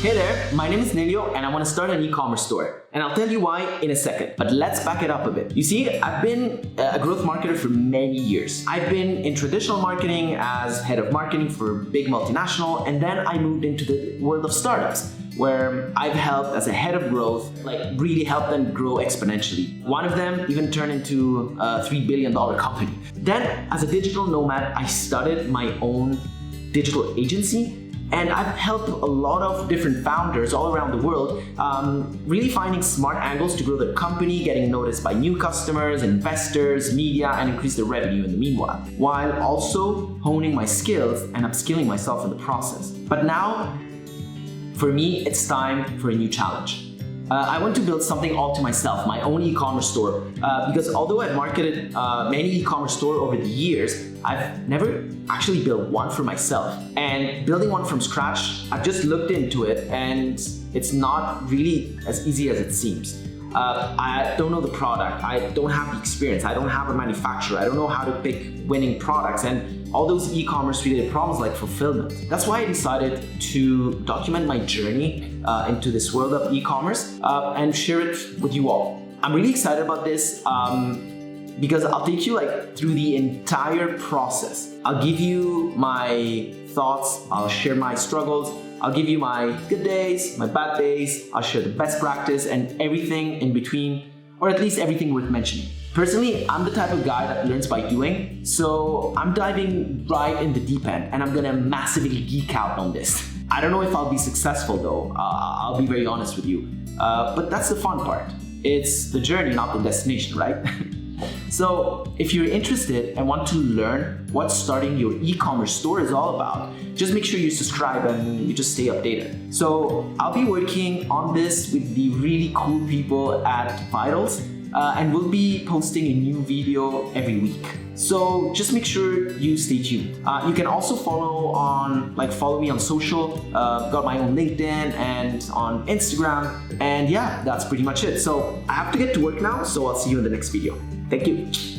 Hey there, my name is Nilio and I want to start an e-commerce store. And I'll tell you why in a second, but let's back it up a bit. You see, I've been a growth marketer for many years. I've been in traditional marketing as head of marketing for a big multinational, and then I moved into the world of startups, where I've helped as a head of growth, really helped them grow exponentially. One of them even turned into a $3 billion company. Then, as a digital nomad, I started my own digital agency, and I've helped a lot of different founders all around the world really finding smart angles to grow their company, getting noticed by new customers, investors, media, and increase their revenue in the meanwhile, while also honing my skills and upskilling myself in the process. But now, for me, it's time for a new challenge. I want to build something all to myself, my own e-commerce store, because although I've marketed many e-commerce stores over the years, I've never actually built one for myself. And building one from scratch, I've just looked into it and it's not really as easy as it seems. I don't know the product, I don't have the experience, I don't have a manufacturer, I don't know how to pick winning products, and all those e-commerce related problems like fulfillment. That's why I decided to document my journey into this world of e-commerce and share it with you all. I'm really excited about this because I'll take you through the entire process. I'll give you my thoughts, I'll share my struggles, I'll give you my good days, my bad days, I'll share the best practice and everything in between, or at least everything worth mentioning. Personally, I'm the type of guy that learns by doing, so I'm diving right in the deep end and I'm gonna massively geek out on this. I don't know if I'll be successful though, I'll be very honest with you, but that's the fun part. It's the journey, not the destination, right? So if you're interested and want to learn what starting your e-commerce store is all about, just make sure you subscribe and you just stay updated. So I'll be working on this with the really cool people at Vitals, and we'll be posting a new video every week. So just make sure you stay tuned. You can also follow me on social. Got my own LinkedIn and on Instagram. And yeah, that's pretty much it. So I have to get to work now, so I'll see you in the next video. Thank you.